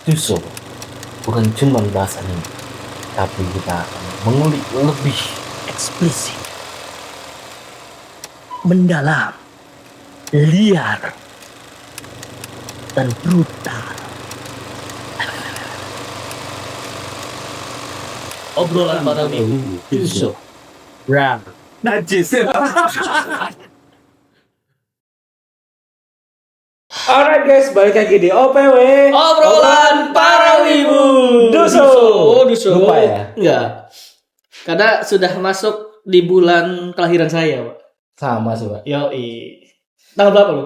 Tuso bukan cuma bahas anime, tapi kita akan mengulik lebih eksplisit, mendalam, liar, dan brutal. Obrolan para minggu, Tuso, Ram, Najis. Alright guys, balik lagi di OPW Obrolan para wibu. Duso. Lupa ya? Enggak. Karena sudah masuk di bulan kelahiran saya, Pak. Sama sih Pak. Yoi. Tanggal berapa lu?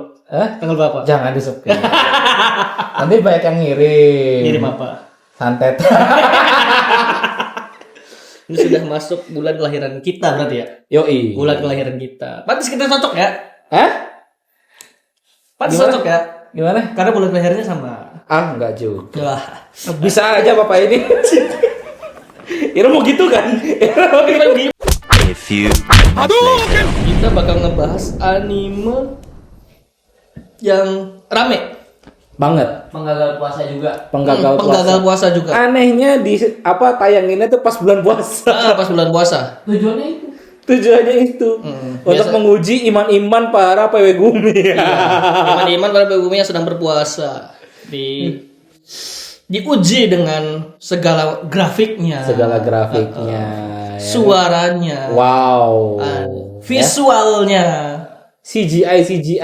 Tanggal berapa? Jangan disebut. Nanti banyak yang ngirim. Ngirim apa? Santet. Ini sudah masuk bulan kelahiran kita berarti ya? Yoi. Bulan kelahiran kita. Pantes kita cocok ya? Pantes Gimana? cocok ya? Gimana? Karena bulan kelahirannya sama. Enggak juga. Wah. Bisa aja Bapak ini. Ira mau gitu kan? A few moments later. Kita bakal ngebahas anime yang rame. Banget. Penggagal puasa juga. Penggagal puasa juga. Anehnya di tayanginnya tuh pas bulan puasa. Pas bulan puasa. Tujuannya itu. Tujuannya itu untuk biasa. menguji iman-iman para PW Gumi. Iman-iman para bumi yang sedang berpuasa diuji dengan segala grafiknya, suaranya, wow, visualnya, CGI-nya,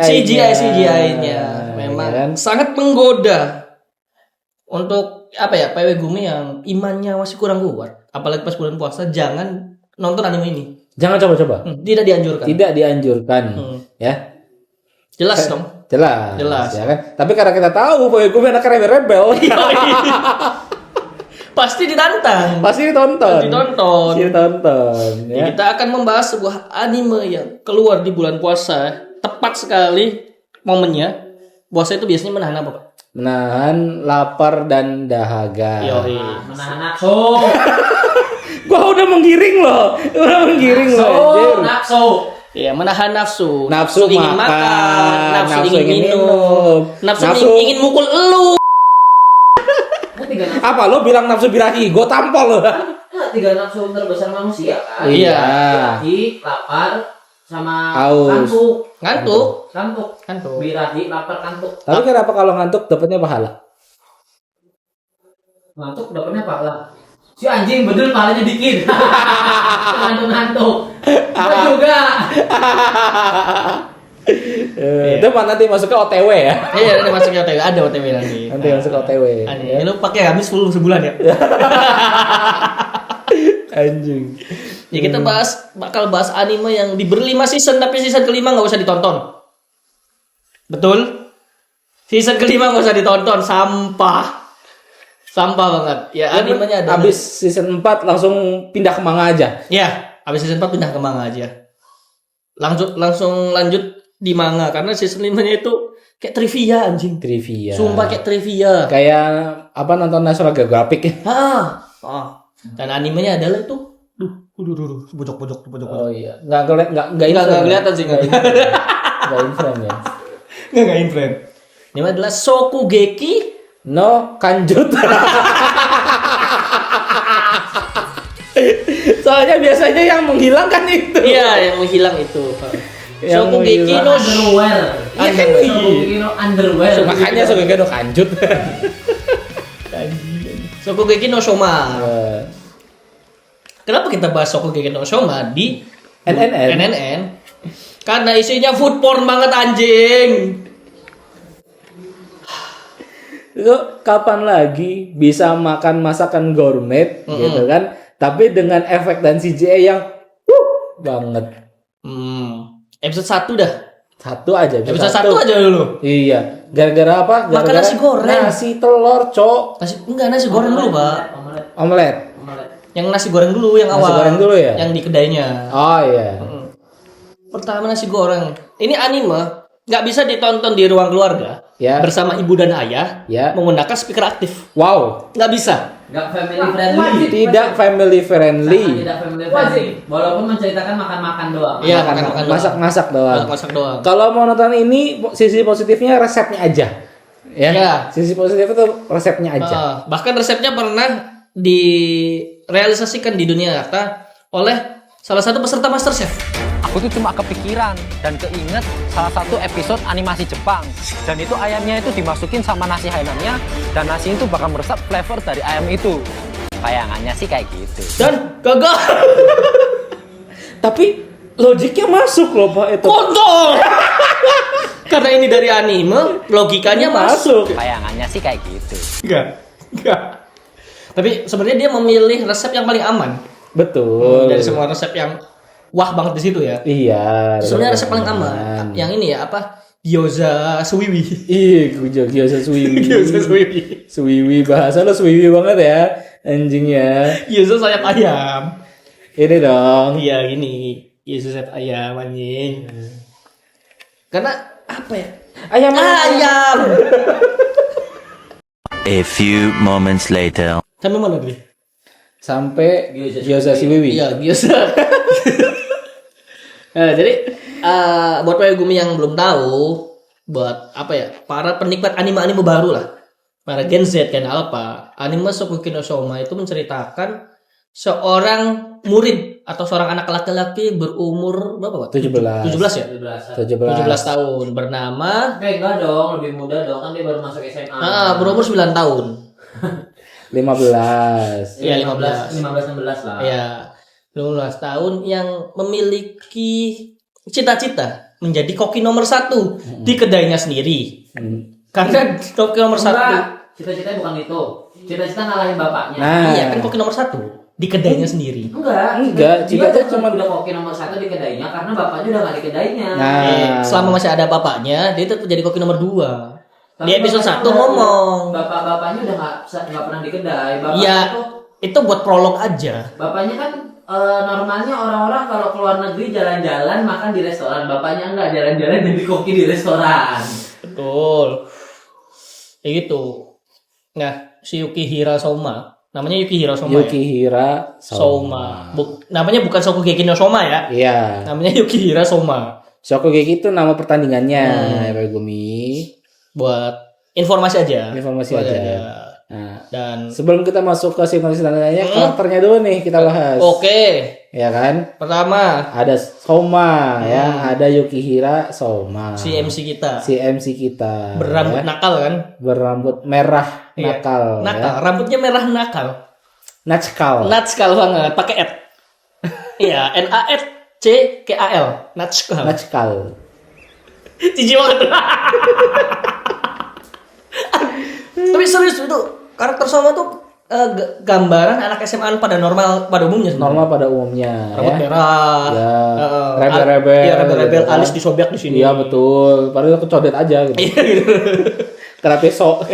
memang kan? sangat menggoda untuk apa ya PW Gumi yang imannya masih kurang kuat, apalagi pas bulan puasa jangan nonton anime ini. Jangan coba-coba. Tidak dianjurkan. Tidak dianjurkan, ya. Jelas dong. Jelas. Ya kan? Tapi karena kita tahu bahwa gue anak rebel. Pasti ditantang. Pasti ditonton. Ya. Kita akan membahas sebuah anime yang keluar di bulan puasa. Tepat sekali momennya. Puasa itu biasanya menahan apa, Pak? Menahan lapar dan dahaga. Yoi. Menahan nafsu. Gua udah menggiring loh. Anjir. Nafsu. Ya, menahan nafsu. Nafsu ingin makan, nafsu ingin minum, nafsu ingin mukul elu. Apa lo bilang nafsu birahi? Gua tampol lo. Tiga nafsu terbesar manusia kan. Iya. Birahi, lapar, sama Haus. kantuk. Ngantuk. Birahi, lapar, kantuk. Tapi kenapa kalau ngantuk dapatnya pahala? Ngantuk dapatnya pahala. Si anjing bener palanya dikit. Ngantuk. Gua juga. Itu nanti masuk ke OTW ya. Iya, nanti masuknya OTW. Ada OTW nanti. Nanti masuk ke OTW. Anjing, lu pakai habis full sebulan ya? Anjing. Ya kita bakal bahas anime yang diberi 5 season tapi season kelima nggak usah ditonton. Betul? Season kelima nggak usah ditonton, sampah banget. Ya animenya ada. Habis season 4 langsung pindah ke manga aja. Ya, habis season 4 pindah ke manga aja. Langsung lanjut di manga karena season 5-nya itu kayak trivia anjing. Trivia. Sumpah kayak trivia. Kayak apa nonton National Geographic. Dan animenya adalah itu. Bojok. Oh iya. Enggak kelihatan sih enggak. Enggak in frame ya. Enggak in frame. Ini adalah Shokugeki no Kanjut. Soalnya biasanya yang menghilangkan itu. Iya, yang menghilang itu. Yang Shokugeki no Underwear. Iya kan Shokugeki no underwear. Makanya Shokugeki no Kanjut. Shokugeki no Soma. Kenapa kita bahas Shokugeki no Soma di NNN? Karena isinya food porn banget anjing. Itu kapan lagi bisa makan masakan gourmet gitu kan? Tapi dengan efek dan CGI yang banget. Episode 1 dah. Satu aja. Episode 1 aja dulu. Iya. Gara-gara apa? Makan nasi goreng. Nasi telur, cok. Nasi goreng dulu, Pak. Omelet. Yang nasi goreng dulu yang awal. Nasi goreng dulu ya? Yang di kedainya. Oh iya. Pertama nasi goreng. Ini anime nggak bisa ditonton di ruang keluarga bersama ibu dan ayah menggunakan speaker aktif. Wow. Nggak bisa. Nggak family friendly. Tidak family friendly. Tidak family friendly. Walaupun menceritakan makan-makan doang. Iya, makan-makan doang. Masak-masak doang. Masak doang. Kalau mau nonton ini, sisi positifnya resepnya aja. Ya. Ya. Sisi positif itu resepnya aja. Bahkan resepnya pernah direalisasikan di dunia nyata oleh salah satu peserta MasterChef. Aku tuh cuma kepikiran dan keinget salah satu episode animasi Jepang. Dan itu ayamnya itu dimasukin sama nasi Hainannya dan nasi itu bakal meresap flavor dari ayam itu. Bayangannya sih kayak gitu. Dan gagal. Tapi logiknya masuk loh Pak itu. Kontol. Karena ini dari anime, logikanya masuk. Bayangannya sih kayak gitu. Enggak. Tapi sebenarnya dia memilih resep yang paling aman. Betul. Dari semua resep yang wah banget di situ ya. Iya. Sebenarnya resep paling aman. Yang ini ya apa? Gyoza suwiwi. Iya, gyoza suwiwi. Gyoza suwiwi. Suwiwi bahasa lo suwiwi banget ya, anjingnya. Gyoza sayap ayam. Ini dong. Iya gini. Gyoza sayap ayam anjing. Karena apa ya? Ayam. A few moments later. Sampai mana tadi? Sampai gyoza suwiwi. Iya, gyoza. Nah, jadi buat Gumi yang belum tahu, buat apa ya? Para penikmat anime-anime baru lah. Para Gen Z, Gen Alpha, anime Shokugeki no Soma itu menceritakan seorang murid atau seorang anak laki-laki berumur berapa, Pak? 17 ya? 17 17 tahun bernama Enggak dong, lebih muda dong, kan dia baru masuk SMA. berumur 9 tahun. 15. Iya, 15. 16 lah. Ya, 15 tahun yang memiliki cita-cita menjadi koki nomor 1 di kedainya sendiri. Karena koki nomor 1. Enggak, cita-citanya bukan itu. Cita-cita ngalahin bapaknya. Nah, Iya, kan koki nomor 1 di kedainya sendiri. Enggak, Dia cita-cita cuma udah koki nomor 1 di kedainya karena bapaknya udah gak di kedainya. Nah, Selama masih ada bapaknya, dia tetap jadi koki nomor 2. Tapi Di episode 1 bapaknya ngomong. Bapak-bapaknya udah gak pernah di kedai. Bapaknya Iya, tuh, itu buat prolog aja. bapaknya kan normalnya orang-orang kalau keluar negeri jalan-jalan makan di restoran. Bapaknya enggak jalan-jalan jadi koki di restoran. Betul. Kayak gitu. Nah, si Yukihira Soma, namanya Yukihira Soma ya? Yukihira Soma. Namanya bukan Shokugeki no Soma ya. Iya. Namanya Yukihira Soma. Shokugeki itu nama pertandingannya, Pak Gumi. Buat informasi aja. Informasi Buat aja. Nah, Dan sebelum kita masuk ke simulasi tandanya, karakternya dulu nih kita bahas. oke. Ya kan? Pertama, Ada Soma ya, ada Yukihira Soma. si MC kita. Si MC kita. Berambut ya. nakal kan? Berambut merah Iya. nakal. Nakal, Ya. rambutnya merah nakal. Natskal. Natskal banget, pakai et. Iya, NATCKAL. Natskal. Natskal. Cici banget. Tapi serius itu karakter Soma tuh gambaran anak SMA pada umumnya sebenarnya. Normal pada umumnya. Rambut ya. merah. Ya. Heeh. Rebel-rebel. Iya, rebel-rebel, gitu kan. alis disobek di sini. Iya betul. Padahal kecodet aja gitu. Iya gitu. Kena pisau.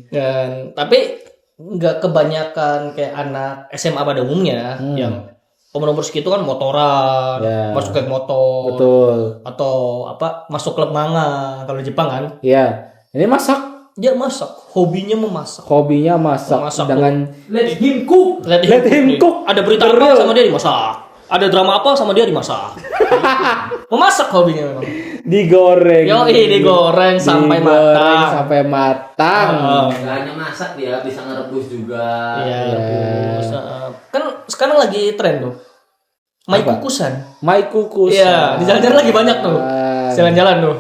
Dan tapi nggak kebanyakan kayak anak SMA pada umumnya yang umur segitu kan motoran, Ya. masuk ke motor, Betul. atau apa masuk klub manga kalau di Jepang kan. Iya. Ini masak. Dia masak, hobinya memasak. Hobinya masak, Memasak dengan Let him cook. Let him cook. Ada berita apa sama dia dimasak. Ada drama apa sama dia dimasak. Memasak hobinya memang. digoreng. Digoreng sampai matang. Sampai matang. Gak hanya masak dia bisa ngerebus juga. Iya, rebus. Kan sekarang lagi tren tuh. Mai Apa? kukusan. Mai kukus. Iya, di jalan-jalan lagi banyak tuh. Ah. Jalan-jalan tuh.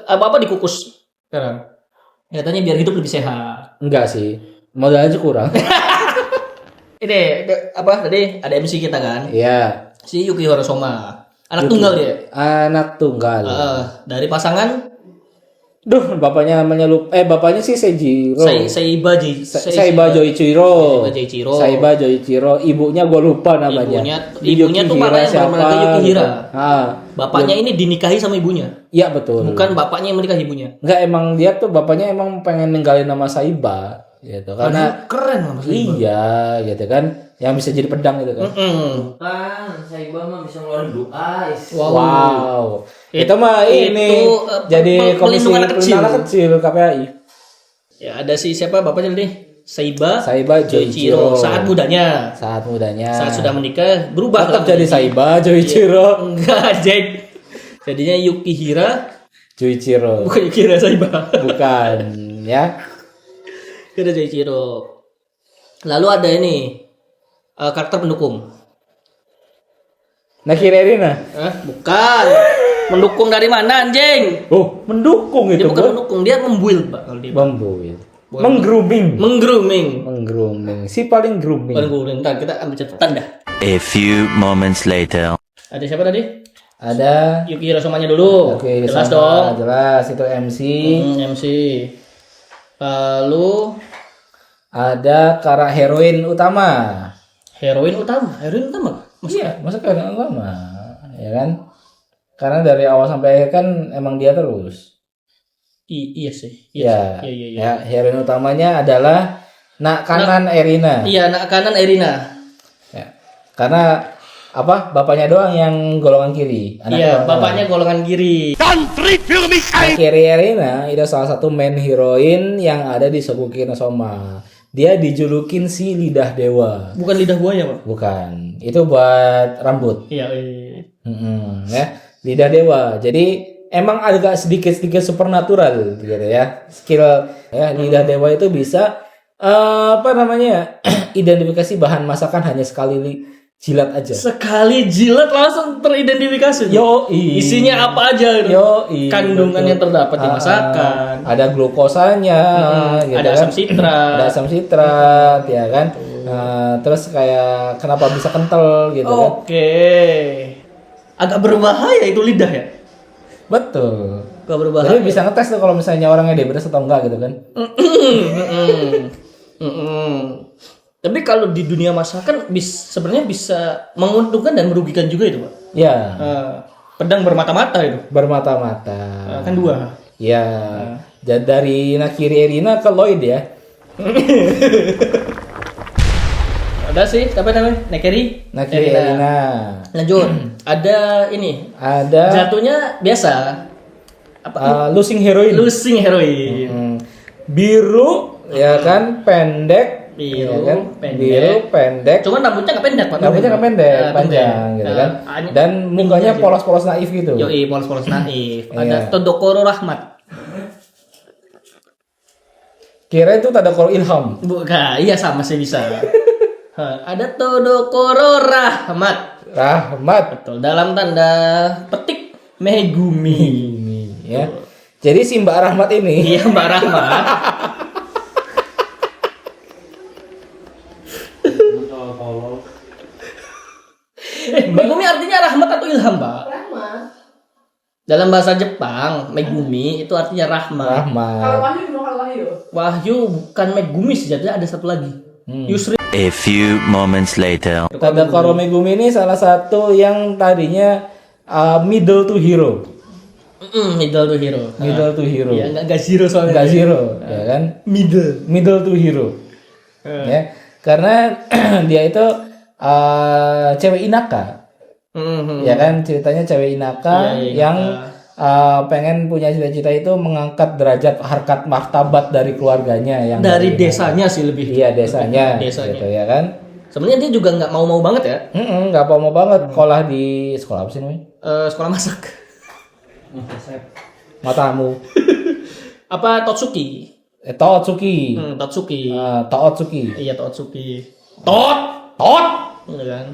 Apa-apa dikukus sekarang. Katanya biar hidup lebih sehat. Enggak sih. Modal aja kurang. Ini apa tadi ada MC kita kan? Iya. Si Yukihiro Soma. Anak tunggal dia. Anak tunggal. Dari pasangan Duh, bapaknya namanya bapaknya sih Seijiro. Saiba Saiba Joichiro. Joichiro. Saiba Joichiro. Ibunya gue lupa namanya. Ibunya tuh Yukihira makanya siapa? benar-benar Yukihira. Ah, Bapaknya ini dinikahi sama ibunya. iya betul. Bukan bapaknya yang menikahi ibunya. Enggak, emang dia tuh bapaknya emang pengen ninggalin nama Saiba gitu. Karena Keren lah Mas Saiba. iya gitu kan. Yang bisa jadi pedang gitu kan. Kan Saiba mah bisa ngeluarin doa. Wow. Itu mah Itu, ini jadi komisi pelindungan anak kecil. anak kecil KPAI. Ya ada si siapa bapaknya nih? Saiba Joichiro. saat mudanya. Saat mudanya. Saat sudah menikah berubah tetap lah jadi menjadi- Saiba Joichiro. Enggak, jadinya Yukihira Juichiro. Bukan Akira Saiba. Bukan, ya. Kira Juichiro. Lalu ada ini karakter pendukung. Nakiri Erina. Bukan. Mendukung dari mana anjing? Oh, mendukung Dia itu. bukan mendukung, dia membuild, Pak, kalau dia. Membuil. Menggrooming. Menggrooming. Si paling grooming. Ntar kita ambil catatan dah. A few moments later. Ada siapa tadi? Ada Yuki Hirosomanya dulu. Oke, Jelas sama, dong. Jelas itu MC. MC. Lalu Ada karakter heroin utama. heroin utama. Iya, masa heroin utama, ya kan? Karena dari awal sampai akhir kan emang dia terus. Iya sih. Iya. Iya. Ya, heroin utamanya adalah nak kanan Erina. Iya, anak kanan Erina. Ya. Karena apa? Bapaknya doang yang golongan kiri. Iya, bapaknya golongan kiri. Nakiri Erina itu salah satu main heroin yang ada di Shokugeki no Soma. Dia dijulukin si lidah dewa. Bukan lidah buaya, Pak. Bukan. Itu buat rambut. Iya. Ya, lidah dewa. Jadi emang agak sedikit supernatural gitu ya. Skill ya lidah dewa itu bisa identifikasi bahan masakan hanya sekali jilat aja. Sekali jilat langsung teridentifikasi. Isinya apa aja? Kandungan yang terdapat di masakan. Ada glukosanya, gitu ada kan. asam sitrat. Ada asam sitrat, ya kan. Terus kayak kenapa bisa kental gitu kan. Oke. Agak berbahaya itu lidah ya. Betul. Agak berbahaya. Jadi bisa ngetes tuh kalau misalnya orangnya diabetes atau enggak gitu kan. Tapi kalau di dunia masakan sebenarnya bisa menguntungkan dan merugikan juga itu, Pak. Ya. Pedang bermata-mata itu. Bermata-mata. Kan dua. Ya. Dari Nakiri Erina ke Lloyd ya. Ada sih, apa namanya? Nakiri Erina. Lanjut. Ada ini. Ada Jatuhnya biasa. Apa? losing heroin. Losing heroin. Biru ya kan, pendek. Biru, ya kan? pendek. Biru, pendek. Cuman rambutnya nggak pendek, Pak. Rambutnya nggak pendek, panjang gitu kan. Dan mukanya polos-polos naif gitu. Yoi, polos-polos naif. Iya. Ada Todokoro Rahmat. Kira itu Tadakoro Ilham. Bukan, iya sama sih bisa. Ada Todokoro Rahmat. Betul, dalam tanda petik Megumi. Ini ya. Jadi si Mbak Rahmat ini Iya, Mbak Rahmat. Megumi artinya rahmat atau ilham, Pak? Rahmat. Dalam bahasa Jepang, Megumi itu artinya rahmat. Kalau Wahyu gimana kalau Wahyu? Wahyu bukan Megumi sejatinya, ada satu lagi. Yusri. A few moments later. Tadakoro Megumi ini salah satu yang tadinya middle to hero. Middle to hero. Middle to hero. Ya, enggak zero soalnya. Enggak zero, ya kan? Middle to hero. Ya. Karena dia itu cewek inaka. Ya kan, ceritanya cewek inaka Iya, yang pengen punya cita-cita itu mengangkat derajat harkat martabat dari keluarganya yang Dari desanya sih lebih. Iya, desanya. Desanya. Gitu ya kan. Sebenarnya dia juga nggak mau banget ya. Nggak mau banget sekolah di sekolah apa sih namanya? Sekolah masak. Matamu. Apa Totsuki? Totsuki. Totsuki. Totsuki. Iya, Totsuki. Tot. Iya kan?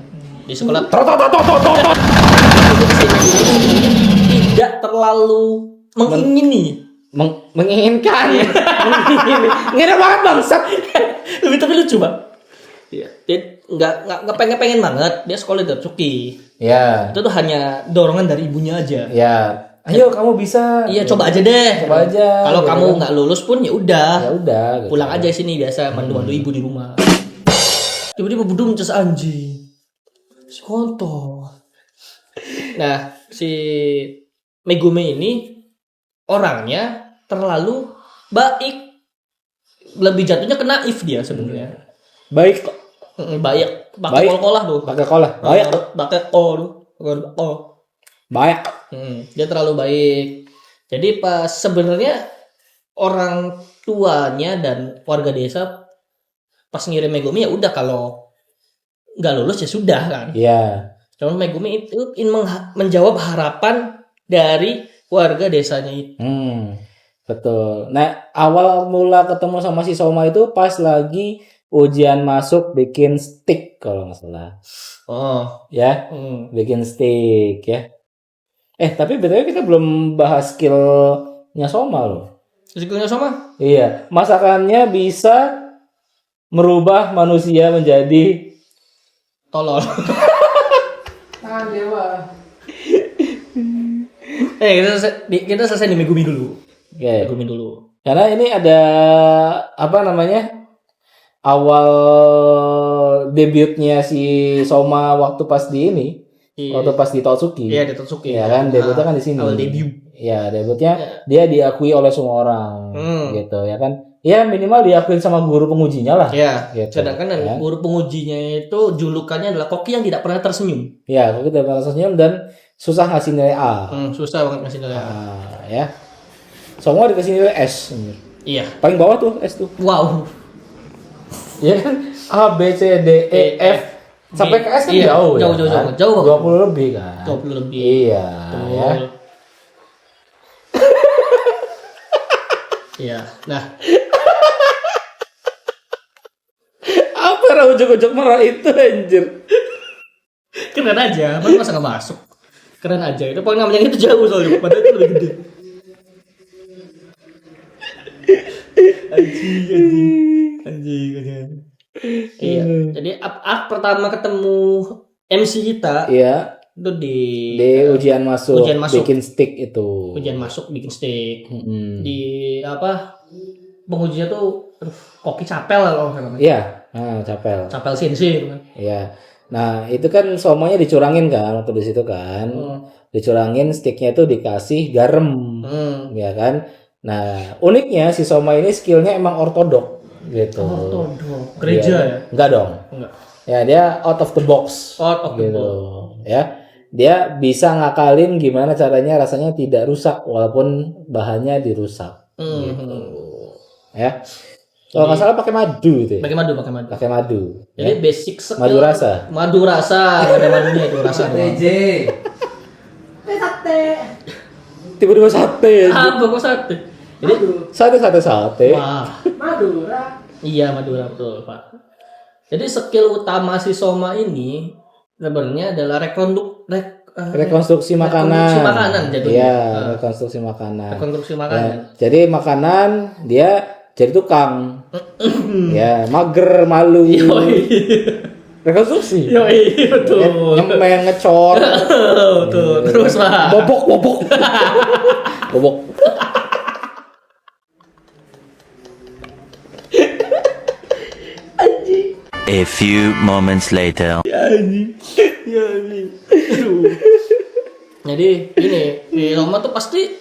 Di sekolah Tot. tidak terlalu mengingini. Menginginkan. Ngira banget bangsat. Tapi lucu, Pak. Iya. Dia nggak pengen banget dia sekolah di Totsuki. Ya. Itu tuh hanya dorongan dari ibunya aja. Ya. Ayo kamu bisa. Iya, coba aja deh. Coba aja. Kalau gitu kamu kan. nggak lulus pun ya udah. Ya udah. Gitu. Pulang aja sini biasa mandu-mandu ibu di rumah. Tiba-tiba budung cas anjing. Si kontol. Nah, si Megumi ini orangnya terlalu baik. Lebih jatuhnya ke naif dia sebenarnya. Baik kok. Baik, pakai Baik. kol-kolah tuh. Pakai kolah. Baik. Pakai kol. Oh. Baik. Dia terlalu baik. Jadi pas sebenarnya orang tuanya dan warga desa pas ngirim Megumi ya udah kalau nggak lulus ya sudah kan. Iya. Cuman Megumi itu ingin menjawab harapan dari warga desanya itu. Betul. Nah, awal mula ketemu sama si Soma itu pas lagi ujian masuk bikin stick kalau nggak salah. Oh, Ya, bikin stick ya. Tapi BTW kita belum bahas skillnya Soma loh. skillnya sama? Iya, masakannya bisa merubah manusia menjadi Tolol. dewa. Kita selesai di Megumi dulu. Oke. Megumi dulu. Karena ini ada apa namanya? Awal debutnya si Soma waktu pas di ini. Iya. Waktu pas di Totsuki. Iya, di Totsuki. Ya kan, debutnya kan di sini. Awal debut. Ya, debutnya dia diakui oleh semua orang, gitu ya kan. Ya minimal diakui sama guru pengujinya lah. Ya, gitu. sedangkan Ya. guru pengujinya itu julukannya adalah koki yang tidak pernah tersenyum. Ya, kok kita pernah senyum dan susah ngasih nilai A. Susah banget ngasih nilai. Ya. Semua dikasih nilai S. Iya. Paling bawah tuh S tuh. Wow. Ya kan? A B C D E F sampai ke S kan Iya, jauh ya. jauh. Kan? Jauh. 20 lebih kan. 20 lebih. Iya, ya. Iya. Nah, Apa ujuk-ujuk marah itu anjir? keren aja. Masa nggak masuk? Keren aja. Itu paling namanya itu jauh soalnya. Padahal itu lebih gede. Anjing. Iya. Jadi pertama ketemu MC kita Iya, itu di ujian masuk, ujian masuk. bikin stick itu. ujian masuk bikin steak. Mm-mm. Di apa? Pengujinya tuh koki capel lah kalau nggak salah. Iya, capel. Capel sensei kan. Iya. Nah, itu kan somanya dicurangin kan waktu di situ kan. Dicurangin sticknya itu dikasih garam. Ya kan? Nah, uniknya si Soma ini skillnya emang ortodok gitu. Ortodok. Gereja ya? Enggak dong. Enggak. Ya, dia out of the box. Out of the gitu. box. Ya. Dia bisa ngakalin gimana caranya rasanya tidak rusak walaupun bahannya dirusak. Gitu. Ya. Kalau nggak salah pakai madu itu ya. Pakai madu. Pakai madu. Jadi Ya. basic skill. Madu rasa. Madu rasa, nggak ada madunya itu rasa doang. Tiba-tiba sate. Apa kok sate? Jadi Sate. wah. Madura. Iya, Madura betul, Pak. Jadi skill utama si Soma ini sebenarnya adalah Rekonstruksi makanan. Rekonstruksi makanan jadinya. Iya, rekonstruksi makanan. Rekonstruksi makanan. Ya, jadi makanan dia jadi tukang. Ya, mager, malu. Rekonstruksi. Yoi, betul. Nyemeng, ngecor. Tuh, terus Pak. Bobok. Bobok. A few moments later. Jadi ini di Roma tuh pasti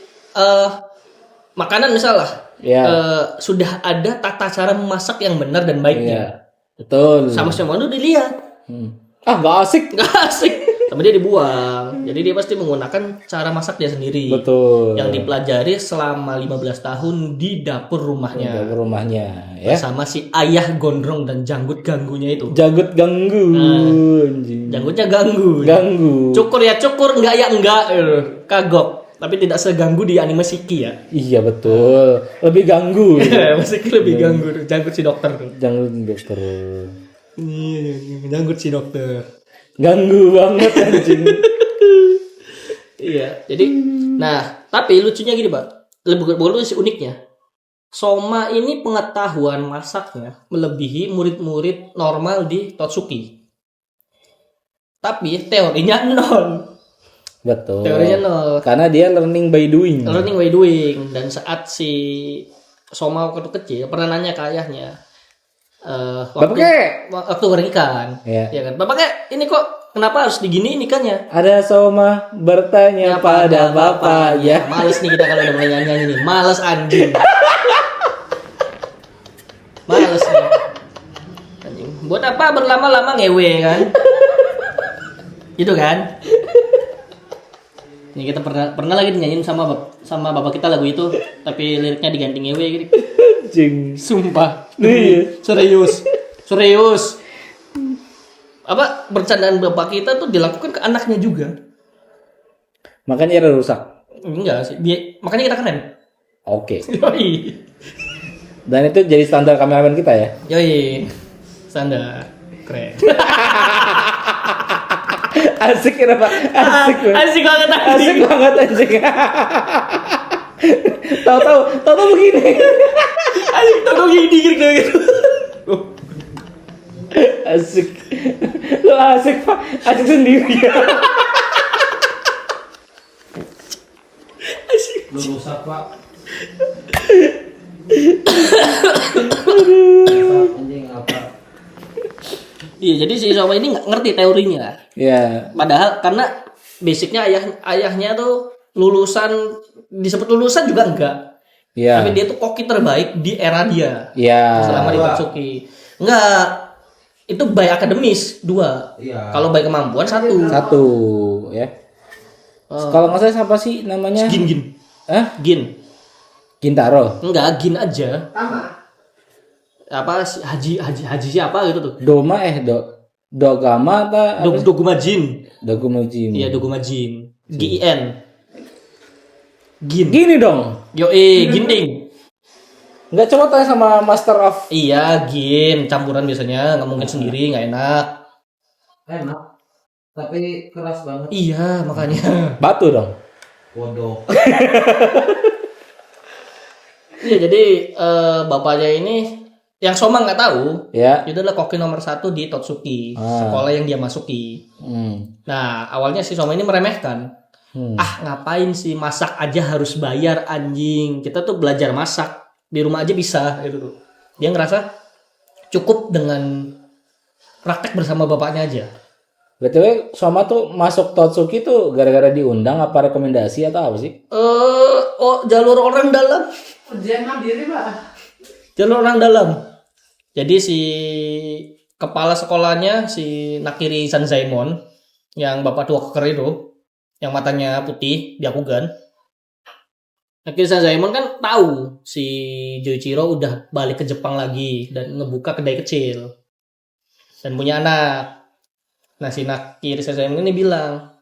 makanan misalnya Ya. sudah ada tata cara memasak yang benar dan baiknya. Iya. Betul. Sama semua itu dilihat. Nggak asik. Nggak asik. Tapi dia dibuang. Jadi dia pasti menggunakan cara masak dia sendiri. Betul. Yang dipelajari selama 15 tahun di dapur rumahnya. Ke rumahnya, ya. Bersama si ayah gondrong dan janggut ganggunya itu. Jagut ganggu. Anjing. Janggutnya ganggu. Ganggu. Cukur ya cukur, enggak ya enggak. Kagok. Tapi tidak seganggu di anime Shiki ya. Iya betul. Lebih ganggu. Shiki lebih ganggu. Janggut si dokter tuh. Jangan dokter. Iya, janggut si dokter. Ganggu banget anjing. Iya, jadi nah, tapi lucunya gini, Pak. Lebih sih uniknya. Soma ini pengetahuan masaknya melebihi murid-murid normal di Totsuki. Tapi teorinya nol. Betul. Teorinya nol. Karena dia learning by doing. Learning by doing. Dan saat si Soma waktu kecil pernah nanya ke ayahnya, waktu goreng ikan, Iya. ya kan, Bapak kek, ini kok kenapa harus diginiin ikannya? Ada Soma bertanya pada bapaknya. Males nih kita kalau udah mulai nyanyi nih, males anjing. Males nih. Anjing. Buat apa berlama-lama ngewe kan? Gitu kan? Ini kita pernah lagi dinyanyiin sama bapak kita lagu itu, tapi liriknya diganti ngewe gitu. Anjing. Sumpah. Iya. Serius. Apa bercandaan bapak kita tuh dilakukan ke anaknya juga. Makanya dia rusak. Enggak sih. Makanya kita keren. Oke. Yoi. Dan itu jadi standar kameramen kita ya. Yoi. Standar. Keren. Asik kenapa? Asik. Asik banget Asik banget anjing. Tahu begini. Asik tahu gini gitu. Asik. Lu asik, Pak. Asik sendiri. Lu rusak, Pak. Anjing apa? Iya, jadi si Soma ini nggak ngerti teorinya. Ya. Padahal karena basicnya ayahnya tuh disebut lulusan juga enggak. Ya. Tapi dia tuh koki terbaik di era dia. Ya. Selama di Totsuki. Enggak. Itu by akademis 2. Iya. Kalau by kemampuan 1. Satu ya. Kalau nggak salah siapa sih namanya? Gin. Hah? Gin. Gintaro. Enggak, Gin aja. Apa Haji siapa gitu tuh? Dogama apa? Doguma Jin. Doguma Jin. Iya, Doguma Jin. Gin. Gin. Gini dong. Ginting. Nggak coba tanya sama Master of. Iya, Gin. Campuran biasanya, nggak mungkin sendiri, nggak enak. Enak. Tapi keras banget. Iya, makanya. Batu dong. Bodoh. Iya, jadi bapaknya ini yang Soma nggak tahu, Ya. itu adalah koki nomor 1 di Totsuki, Ah. sekolah yang dia masuki. Nah, awalnya si Soma ini meremehkan. Ngapain sih masak aja harus bayar anjing? Kita tuh belajar masak di rumah aja bisa gitu tuh. Dia ngerasa cukup dengan praktek bersama bapaknya aja. BTW Soma tuh masuk Totsuki tuh gara-gara diundang apa rekomendasi atau apa sih? Jalur orang dalam. Ujian mandiri, Pak. Jalur orang dalam. Jadi si kepala sekolahnya si Nakiri Sanzaemon yang bapak tua keker itu, yang matanya putih, Byakugan. Nakiri Sanzaemon kan tahu si Joichiro udah balik ke Jepang lagi dan ngebuka kedai kecil dan punya anak. Nah si Nakiri Sanzaemon ini bilang,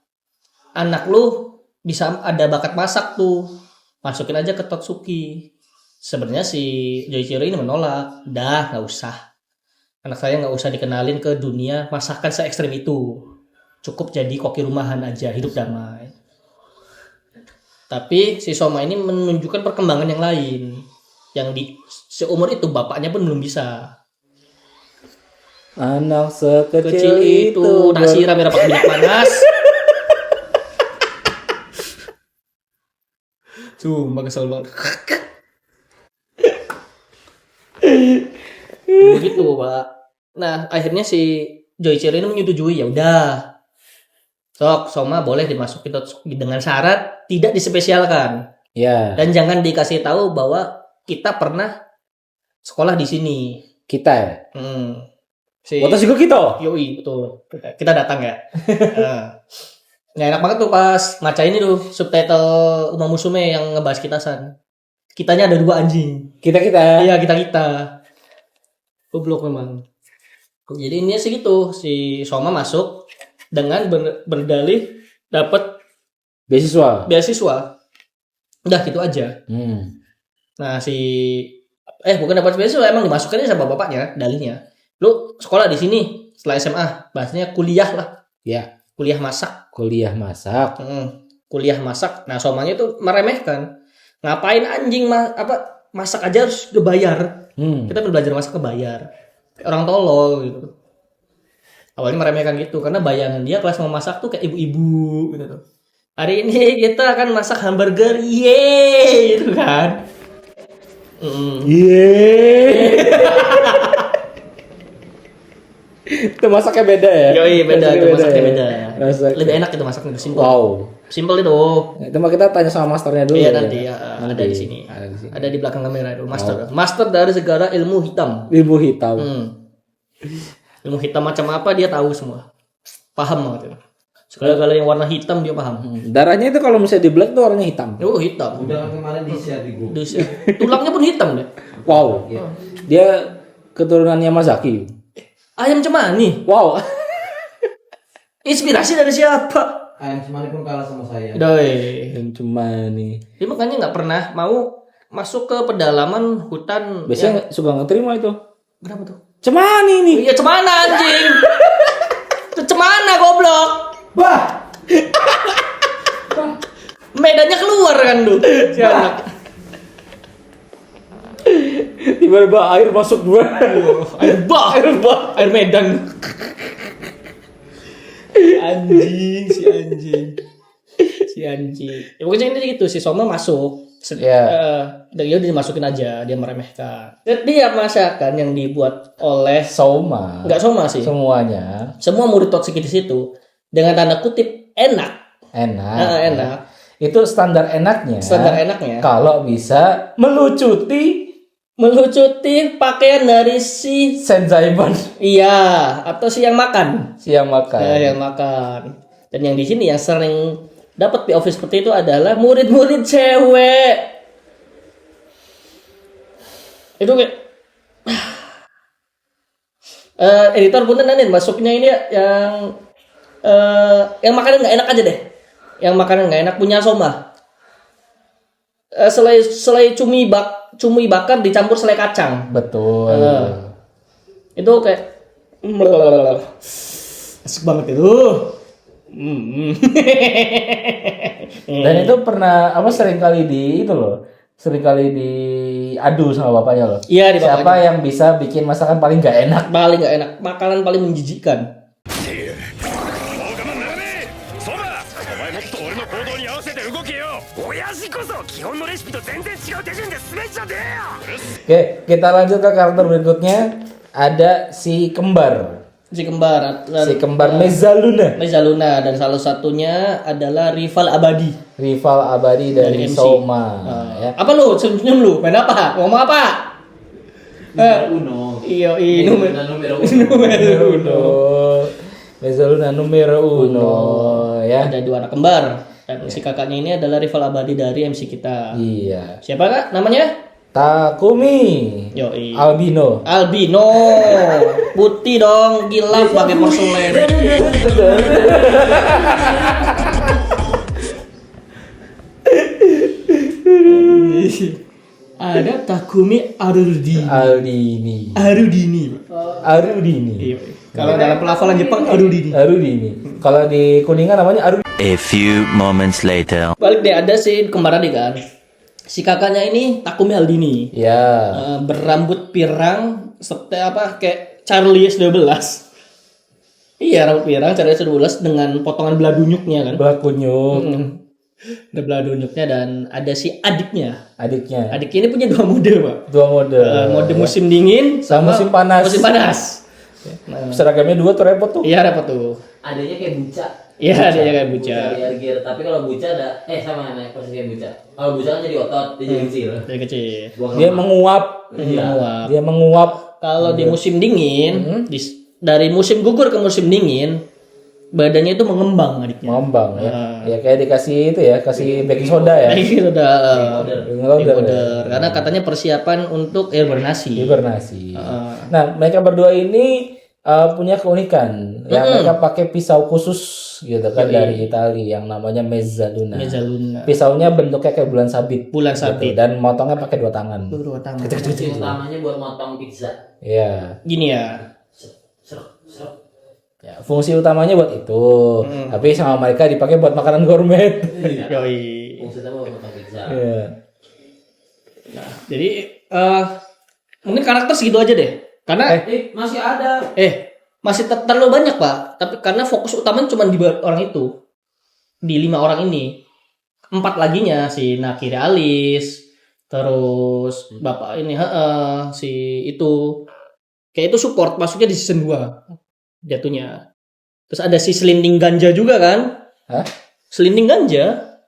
anak lu bisa ada bakat masak tuh, masukin aja ke Totsuki. Sebenarnya si Joichiro ini menolak, nggak usah. Anak saya nggak usah dikenalin ke dunia masakan se-ekstrim itu. Cukup jadi koki rumahan aja, hidup damai. Tapi si Soma ini menunjukkan perkembangan yang lain. Yang di seumur itu bapaknya pun belum bisa. Anak sekecil Kecil itu nasi rame pakai minyak panas. Cuma kesel banget. Begitu, Pak. Nah, akhirnya si Joichiro ini menyetujui, ya udah. Sok, Soma boleh dimasukin Totsuki dengan syarat tidak dispesialkan. Ya. Dan jangan dikasih tahu bahwa kita pernah sekolah di sini. Kita ya. Si juga kita. Yoi, betul. Kita datang ya. Nah, enak banget tuh pas ngaca ini tuh subtitle Uma Musume yang ngebahas Kita-san. Kitanya ada 2 anjing. Kita. Iya, kita. Goblok memang. Jadi ini segitu, si Soma masuk dengan berdalih dapat Beasiswa. Udah gitu aja. Nah, bukan dapat beasiswa, emang dimasukinnya sama bapaknya, dalihnya. Lu sekolah di sini setelah SMA, bahasanya kuliah lah. Ya. Kuliah masak. Kuliah masak. Kuliah masak. Nah, Somanya itu meremehkan. Ngapain anjing masak aja harus kebayar. Kita belajar masak kebayar. Orang tolol gitu. Awalnya meremehkan gitu karena bayangan dia kelas mau masak tuh kayak ibu-ibu gitu tuh. Hari ini kita akan masak hamburger, yeay gitu kan. Itu masaknya beda ya? Yoi, beda itu masaknya beda. Masak. Lebih enak itu masaknya simpel. Wow. Simpel itu. Itu mah kita tanya sama masternya dulu. Iya nanti ya, Nanti. ada di sini. Ada di sini. Ada di belakang kamera itu, master. Master dari segala ilmu hitam. Ilmu hitam. Ilmu hitam macam apa dia tahu semua. Paham banget. Segala-gala yang warna hitam dia paham. Darahnya itu kalau misalnya di black tuh warnanya hitam. Oh, hitam. Udah kemarin di-share di grup. Tulangnya pun hitam deh. Wow. Dia keturunan Yamazaki. Ayam cemani. Wow. Inspirasi dari siapa? Ayam Cemani pun kalah sama saya. Doi. Dan cuma nih. Dia makanya nggak pernah mau masuk ke pedalaman hutan. Biasanya suka nggak terima itu. Kenapa tuh? Cemani nih. Iya cemana anjing. Itu cemana goblok. Bah, Medannya keluar kan tuh. Si anak. Tiba-tiba air masuk dua. Air Medan. Anjing. Ya pokoknya ini gitu si Soma masuk. Ya. Dan dia dimasukin aja, dia meremehkan. Dia masakan yang dibuat oleh Soma. enggak Soma sih. Semuanya Semua murid toksik di situ dengan tanda kutip enak. enak. Itu standar enaknya. Standar enaknya. Kalau bisa melucuti Pakaian dari si Senzaiban iya atau si yang makan. siang makan. Yang makan. Dan yang di sini yang sering dapat POV seperti itu adalah murid-murid cewek. Itu kayak editor punten nanti masuknya ini yang makanan nggak enak aja deh. Yang makanan nggak enak punya Soma. Selai cumi bakar dicampur selai kacang. Betul. Itu kayak asik banget itu. Dan itu pernah sering kali diadu sama bapaknya loh. Iya, di Siapa bapaknya. yang bisa bikin masakan paling gak enak? Paling nggak enak, makanan paling menjijikkan. Oke, kita lanjut ke karakter berikutnya. Ada si kembar. Si kembar Mezzaluna. Mezzaluna dan salah satunya adalah rival abadi. Rival abadi dari MC. Soma. Ya. Apa lu? Senyum lu? Main apa? Ngomong apa? Uno. Iya, Numero uno. Mezzaluna numero uno. Ya. Ada dua anak kembar dan si kakaknya ini adalah rival abadi dari MC kita. Iya. Siapa kak? Namanya? Takumi. Yoi. Albino. Albino. Putih dong, gila pakai porselen. Ada Takumi Arudini. Arudini. Iya. Kalau dalam pelafalan Jepang Arudini. Kalau di Kuningan namanya Arudini. A few moments later. Balik deh ada si kembar adik kan. Si kakaknya ini Takumi Aldini. Ya. Berambut pirang seperti apa kayak Charlie S12. Iya, rambut pirang Charlie S12 dengan potongan beladunyuknya kan. Belakunyuk. Ada beladunyuknya dan ada si adiknya. Adiknya. Adiknya ini punya dua mode, Pak. Dua mode. Mode musim dingin Sama musim panas. Musim panas. Seragamnya dua tuh repot tuh. Iya, repot tuh. Adanya kayak buca. Iya, dia kayak buca. Gear. Tapi kalau buca ada sama namanya posisi kayak buca. Kalau buca kan jadi otot, dia jadi kecil. Dari kecil. Buang Dia lemak. menguap. Menguap. Dia menguap. Kalau di musim dingin, dari musim gugur ke musim dingin, badannya itu mengembang adiknya. Mengembang ya. Ya kayak dikasih itu ya, kasih baking soda ya. Baking soda. Baking powder. Powder. Karena katanya persiapan untuk hibernasi. Hibernasi. Nah, mereka berdua ini punya keunikan. Yang mereka pakai pisau khusus gitu kan dari Italia yang namanya Mezzaluna. Mezzaluna. Pisaunya bentuknya kayak bulan sabit. Bulan sabit. Dan motongnya pakai dua tangan. Dua tangan. Fungsi utamanya buat motong pizza. Iya. Gini ya. Serok. Ya, fungsi utamanya buat itu. Tapi sama mereka dipakai buat makanan gourmet. Yoi. Fungsi utama buat motong pizza. Iya. Jadi mungkin karakter segitu aja deh. Karena Masih ada. masih terlalu banyak, Pak. Tapi karena fokus utamanya cuma di orang itu. Di 5 orang ini. 4 laginya si Nakiri Alis, terus bapak ini si itu kayak itu support masuknya di season 2 jatuhnya. Terus ada si Selinding Ganja juga kan? Hah? Selinding Ganja.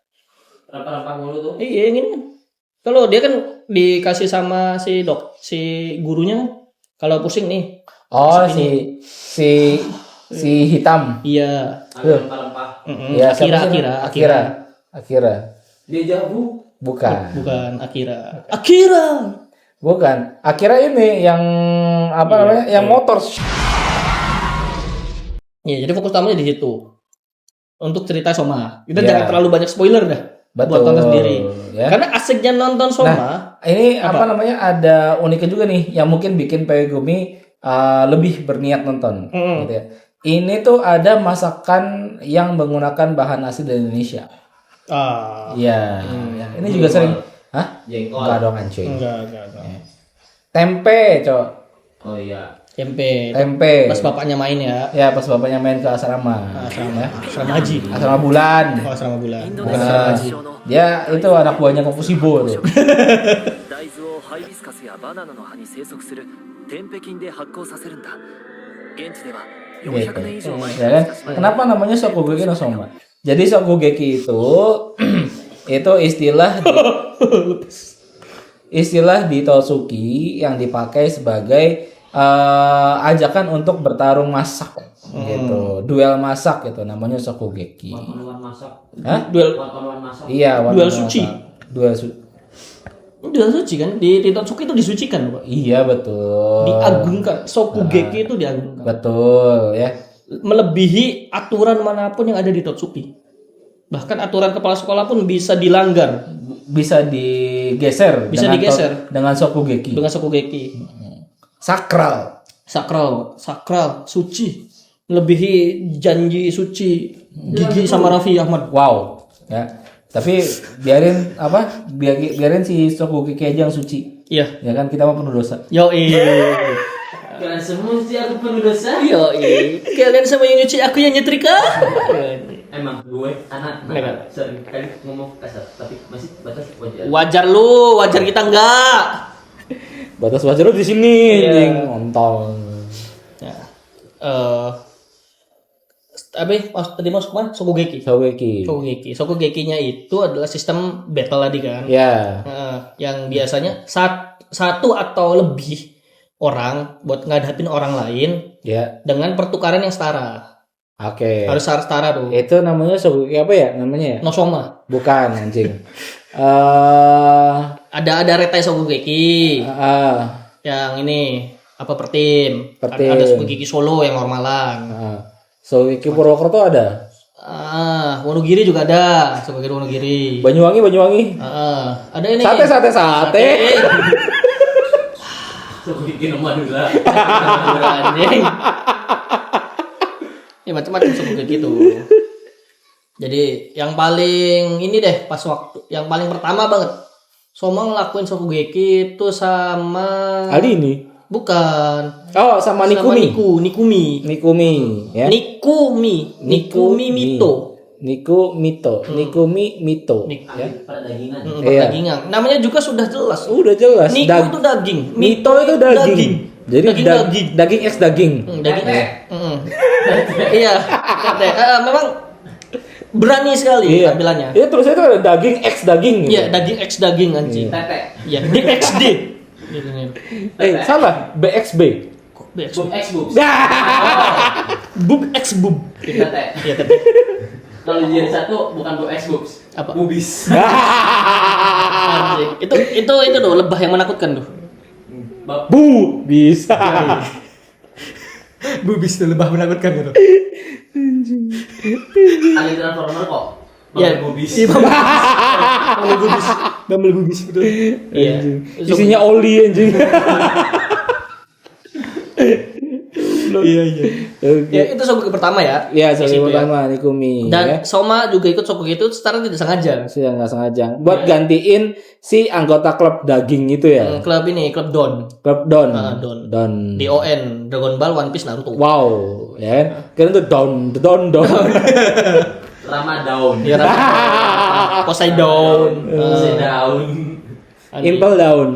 Rempah-rempah mulu tuh. Iya, yang ini kan. Kalau dia kan dikasih sama si gurunya kan. Kalau pusing nih. Oh, si hitam. Iya. Rempah-rempah. Ya, siapa sih? Akira. Dia jabu. Bukan. Bukan Akira. Bukan. Akira ini yang namanya? Yang motor. Iya, jadi fokus utamanya di situ. untuk cerita Soma. Kita Ya. jangan terlalu banyak spoiler dah. Buat Betul, tonton sendiri. ya. Karena asiknya nonton Soma. Ini apa namanya, ada uniknya juga nih yang mungkin bikin Pegumi lebih berniat nonton gitu ya. Ini tuh ada masakan yang menggunakan bahan asli dari Indonesia. Iya. Ya. Ini juga sering. Hah? Jengkol. Enggak dong ancuy. Enggak. Tempe, Cok. Oh iya. Tempe. Tempe. Pas bapaknya main ya. Ya, pas bapaknya main ke asrama. Asrama. Asrama haji. Asrama bulan. Oh, asrama bulan. Nah, dia itu anak buahnya Konfusibo tuh. 大豆をハイビスカスやバナナの葉に生息する天ペ菌で発酵させるんだ。現地では Gitu. 400年以上前 Ya kan? Kenapa namanya Shokugeki no Soma? Jadi Shokugeki itu itu istilah di Totsuki yang dipakai sebagai ajakan untuk bertarung masak gitu, duel masak gitu, namanya Shokugeki. One masak. Hah? Duel One masak. Iya, Duel masak. suci. Duel suci kan di Totsuki itu disucikan, Pak. Iya betul. Diagungkan. Shokugeki itu diagungkan. Betul ya. Melebihi aturan manapun yang ada di Totsuki. Bahkan aturan kepala sekolah pun bisa dilanggar Bisa digeser. Bisa digeser. dengan Shokugeki. dengan Shokugeki. Sakral. Sakral, suci. Melebihi janji suci Gigi sama Raffi Ahmad. Wow, ya. Tapi biarin si Shokugeki aja yang suci. Iya. Ya kan, kita mah penuh dosa. Kalian semua sih aku penuh dosa. Kalian sama yang nyuci, aku yang nyetrika. Emang gue anak Enggak. sering kali ngomong kasar, tapi masih batas wajar. Wajar lu, wajar kita enggak. Batas wajar lu di sini, Iya. anjing, kontol. Ya. Tadi masuk mana? Shokugeki. Shokugekinya itu adalah sistem battle tadi kan. Ya. Yang biasanya satu atau lebih orang buat ngadapin orang lain Ya. dengan pertukaran yang setara. Oke. Harus setara tuh. Itu namanya Shokugeki apa ya namanya ya? Nosoma. Bukan, anjing. Ada retai Shokugeki. Yang ini apa per tim. Per tim. Ada Shokugeki solo yang normalan. Shokugeki Purwokerto ada. Wonogiri juga ada. Shokugeki Wonogiri. Banyuwangi. Ada ini. Sate. So bikin nomor dulu lah. Anjing. Ya macam-macam Shokugeki gitu. Jadi yang paling ini deh pas waktu yang paling pertama banget Soma ngelakuin Shokugeki itu sama Ali ini. Bukan. Oh, sama Nikumi. Nikumi Ya. Nikumi Mito. Nikumi Mito. Ya. Pada dagingan. Iya. Perdagingan. Namanya juga sudah jelas. Udah jelas. Niku itu daging. Mito itu daging. Jadi daging. daging X daging. Daging. Iya. Tete. Memang berani sekali tampilannya. Iya, terus itu ada daging X daging. Iya, daging X daging anjing. Tete. Iya, DXD. Salah, BXB. BX. Boom X boom. Bub X bub. Tete. Iya, tete. Kalau jadi satu bukan boom X boobs. Apa? Bubis. Anjing. Itu tuh lebah yang menakutkan tuh. Bu, bisa. Bubis tuh lebah menakutkan gitu. Ada transformer kok. Iya, Bubis. Bumble bubis betul. Iya. Isinya oli anjing. Iya. Oke. Ya, itu Shokugeki pertama ya. Ya, Di Shokugeki situ ya. pertama Nikumi. Dan ya. Soma juga ikut Shokugeki itu secara tidak sengaja. Saya nggak sengaja buat gantiin si anggota klub daging itu ya. Klub ini, klub Don. Klub Don. Don. Don. DON, Dragon Ball, One Piece, Naruto. Wow, ya kan? Kira itu Don. Rama down. Ya, Poseidon. Down. Impel Down.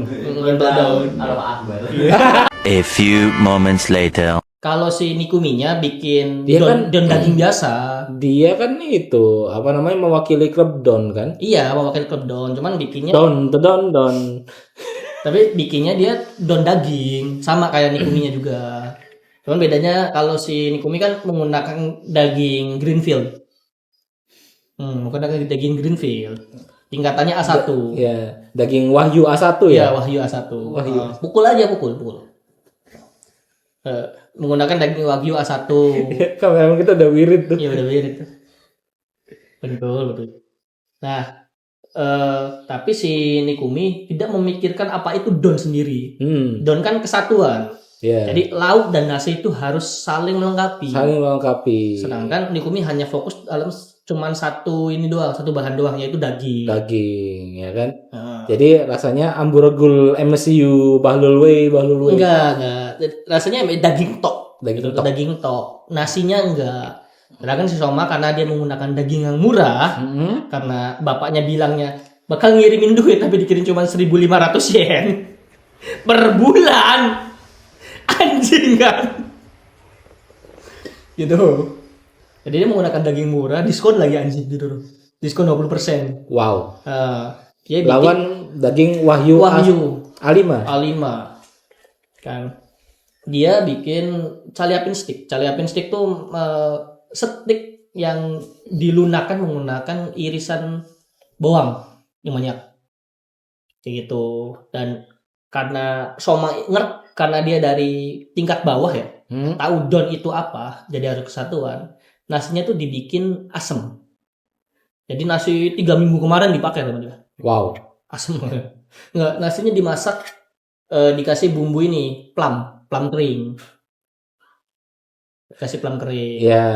Impel Down. Allah Akbar. A few moments later. Kalau si Nikuminya bikin Dia kan- don daging biasa. Dia kan itu apa namanya mewakili klub Don kan? Iya, mewakili klub Don, cuman bikinnya Don. tapi bikinnya dia don daging, sama kayak Nikuminya juga. Cuman bedanya kalau si Nikumi kan menggunakan daging Greenfield. Bukan daging Greenfield. Tingkatannya A1. Ya, daging Wahyu A1 Ya, ya. Wahyu A1. Wahyu. Pukul aja, pukul. Menggunakan daging Wagyu A1. Kameramen kita udah wirid tuh. Iya, udah mirip tuh. Betul. Nah, tapi si Nikumi tidak memikirkan apa itu Don sendiri. Don kan kesatuan. Yeah. Jadi lauk dan nasi itu harus saling melengkapi. Sedangkan Nikumi hanya fokus dalam cuman satu bahan doang, yaitu daging. Ya kan? Jadi rasanya amburadul MCU bahlul we. Enggak. Rasanya daging tok. Daging tok. Nasinya enggak. Sedangkan si Soma karena dia menggunakan daging yang murah, karena bapaknya bilangnya bakal ngirimin duit tapi dikirim cuma 1.500 yen per bulan. Anjing kan? Gitu. Jadi dia menggunakan daging murah, diskon lagi anjing gitu. Diskon 20%. Wow. Dia lawan daging Wahyu A5. Kan. Dia bikin caliapin stick. Caliapin stick tuh steak yang dilunakan menggunakan irisan bawang yang banyak. Kayak gitu. Dan karena Soma karena dia dari tingkat bawah ya, tahu Don itu apa, jadi harus kesatuan. Nasinya tuh dibikin asem. Jadi nasi 3 minggu kemarin dipakai sama dia. Wow. Asem. Nggak, nasinya dimasak, dikasih bumbu ini, plum kering. Kasih plum kering. Iya.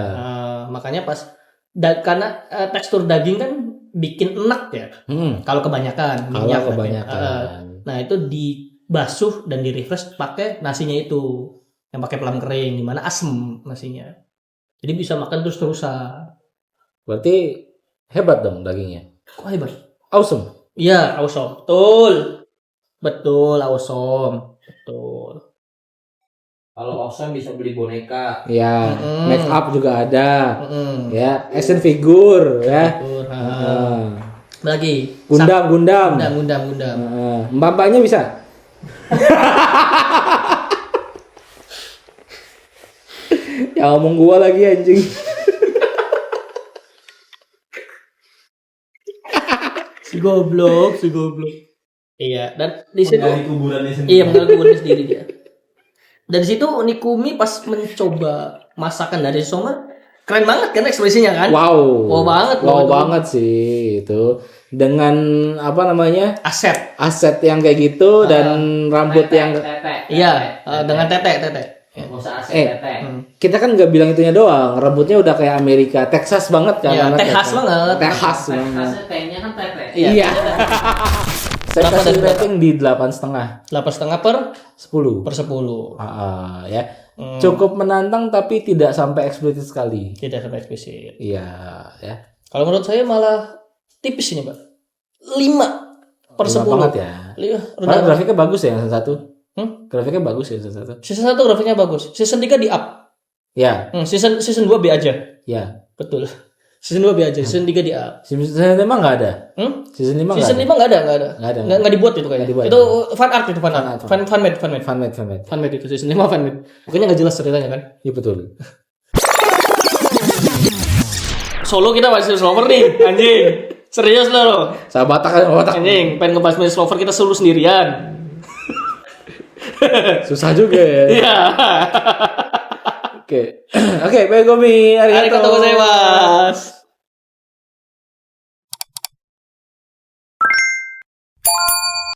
Makanya pas karena tekstur daging kan bikin enak ya. Kalau kebanyakan minyak. Nah, itu dibasuh dan di-refresh pakai nasinya itu. Yang pakai plum kering, di mana asem nasinya. Jadi bisa makan terus-terusan. Berarti hebat dong dagingnya. Kok hebat? Awesome. Iya, awesome. Betul, awesome. Betul. Kalau awesome bisa beli boneka. Ya, make up juga ada. Ya, action figure ya. Lagi. Gundam. Mbak-mbaknya bisa. Ya ngomong gua lagi anjing. Si goblok. Iya, dan di situ menggali kuburannya sendiri. Iya, menggali kuburannya sendiri dia. Dan di situ Nikumi pas mencoba masakan dari Soma, keren banget kan ekspresinya kan? Wow banget sih itu. Dengan apa namanya? Aset yang kayak gitu dan rambut yang iya, dengan tete. Kita kan nggak bilang itunya doang, rambutnya udah kayak Amerika, Texas banget kan? Iya, Texas banget. T-nya kan tete. Iya. Saya kasih rating di 8,5. 8,5 per 10. Ya. Cukup menantang tapi tidak sampai eksplisit sekali. Tidak sampai eksplisit. Iya, ya. Kalau menurut saya malah tipis ini, Pak. 5 per 10. Banget ya. Padahal grafiknya bagus ya yang satu. Grafiknya bagus ya season 1. Season 1 grafiknya bagus. Season 3 di up. Ya. Season 2 B aja. Ya. Betul. Season 2 B aja. Season 3 di up. Season 5 enggak ada. Season 5 enggak ada. Enggak dibuat itu kayaknya. Itu fan art itu fan art. Fan made itu season 5 fan made. Pokoknya enggak jelas ceritanya kan? Iya betul. Solo kita masih Slover nih, anjing. Serius lo. Sahabat anjing, pengen ngebahas Main Slover kita solo sendirian. Susah juga ya. Iya. Oke, baik Gomi. Arigatou gozaimasu.